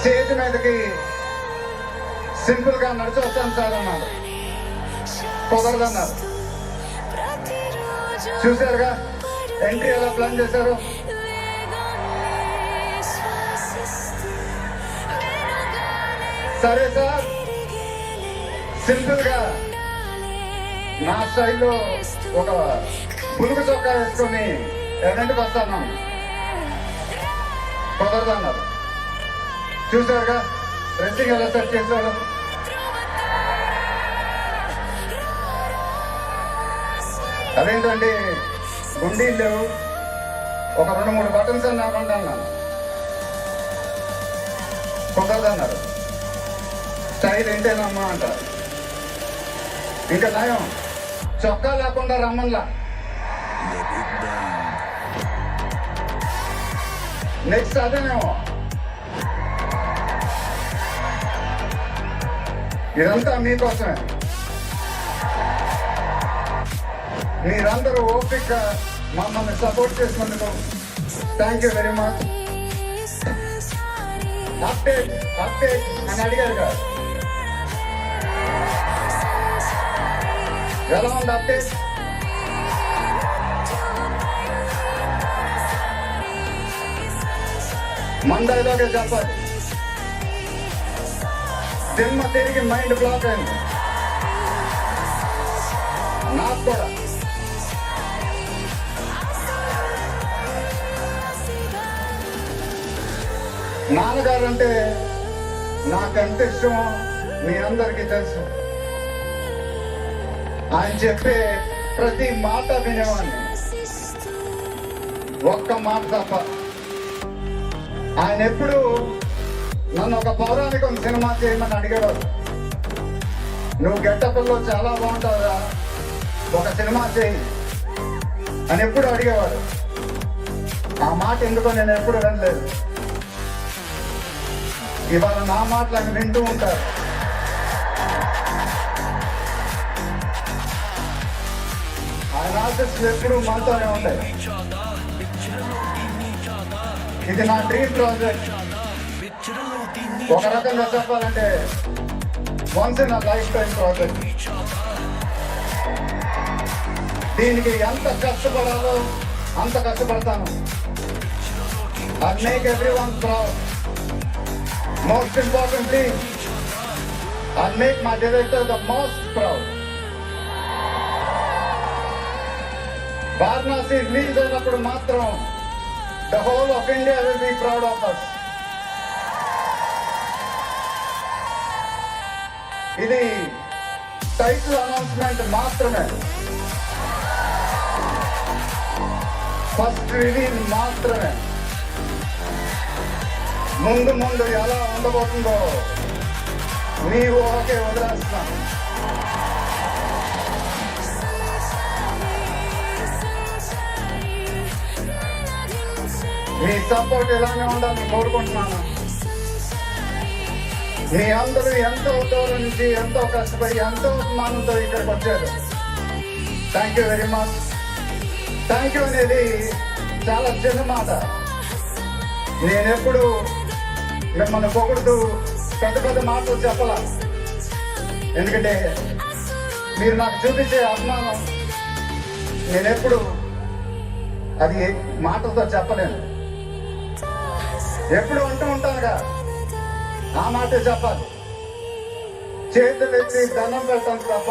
Stage మీదకి simple గా నడిచి వస్తాను సార్ అన్నారు. కుదరదన్నారు. చూశారుగా ఎంట్రీ ఎలా ప్లాన్ చేశారు. సరే సార్, సింపుల్ గా నా స్టైల్లో ఒక పులుగు చొక్కా వేసుకొని ఎవరింటికి వస్తాను. కుదరదన్నారు. చూసారుగా డ్రెస్సింగ్ ఎలా సెట్ చేశారు. అదేంటండి గుండీలు లేవు, ఒక 2-3 బటన్స్ అని నాకు అన్నాను. కుదరదన్నారు. స్టైల్ ఏంటేనమ్మా అంటారు. ఇంకా నయం చొక్కా లేకుండా రమ్మన్లా. నెక్స్ట్ అదేనేమో. ఇదంతా మీకోసమే. మీరందరూ ఓపికగా మమ్మల్ని సపోర్ట్ చేసినందుకు thank you very much. Update update అని అడిగారు కదా, ఎలా ఉంది అప్డేట్? మందైలోకే చెప్పాలి. దిమ్మ తిరిగి మైండ్ బ్లాక్ అయింది నాకు కూడా. నాన్నగారు అంటే నాకెంత ఇష్టమో మీ అందరికీ తెలుసు. ఆయన చెప్పే ప్రతి మాట వినేవాడిని, ఒక్క మాట తప్ప. ఆయన ఎప్పుడు నన్ను ఒక పౌరాణికం సినిమా చేయమని అడిగేవారు. నువ్వు గెట్టపుల్లో చాలా బాగుంటావురా, ఒక సినిమా చేయి అని ఎప్పుడు అడిగేవాడు. ఆ మాట ఎందుకో నేను ఎప్పుడు వినలేదు. ఇవాళ నా మాటలు ఆయన వింటూ ఉంటారు. ఆయన ఆశీస్సులు ఎప్పుడు మనతోనే ఉంటాయి. ఇది నా డ్రీమ్ ప్రాజెక్ట్. ఒక రకంగా చెప్పాలంటే once in life time project. దీనికి ఎంత కష్టపడాలో అంత కష్టపడతాను. I make everyone proud. Most importantly I make my director the most proud. Varanasi release అయినప్పుడు మాత్రం the whole of India will be proud of us. ఇది టైటిల్ అనౌన్స్మెంట్ మాత్రమే, ఫస్ట్ రిలీజ్ మాత్రమే. ముందు ముందు ఎలా ఉండబోతుందో మీ ఊహకే వదిలేస్తున్నాను. మీ సపోర్ట్ ఇలానే ఉండాలని కోరుకుంటున్నాను. మీ అందరూ ఎంతో దూరం నుంచి ఎంతో కష్టపడి ఎంతో అభిమానంతో ఇక్కడికి వచ్చారు. Thank you very much. Thank you అనేది చాలా చిన్న మాట. నేనెప్పుడు మిమ్మల్ని పొగుడుతూ పెద్ద పెద్ద మాటలు చెప్పాల. ఎందుకంటే మీరు నాకు చూపించే అభిమానం నేనెప్పుడు అది మాటలతో చెప్పలేను. ఎప్పుడు అంటూ ఉంటానుగా, ఆ మాటే చెప్పాలి. చేతులు ఎత్తి దండం పెడతాను తప్ప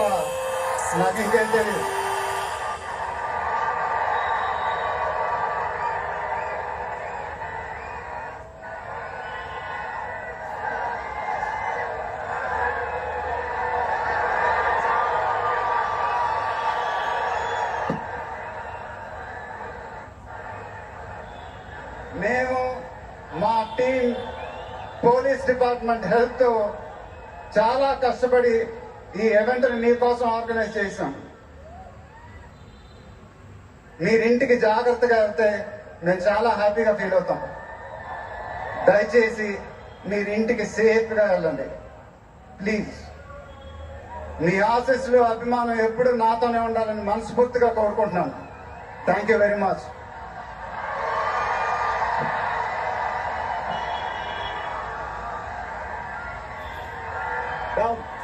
నాకు ఇంకేం తెలియదు. మేము మా టీం పోలీస్ డిపార్ట్మెంట్ హెల్త్ చాలా కష్టపడి ఈ ఈవెంట్ని నీ కోసం ఆర్గనైజ్ చేశాం. మీరింటికి జాగ్రత్తగా వెళ్తే మేము చాలా హ్యాపీగా ఫీల్ అవుతాం. దయచేసి మీరింటికి సేఫ్గా వెళ్ళండి ప్లీజ్. మీ ఆశీస్సులు అభిమానం ఎప్పుడు నాతోనే ఉండాలని మనస్ఫూర్తిగా కోరుకుంటున్నాను. Thank you very much. Now,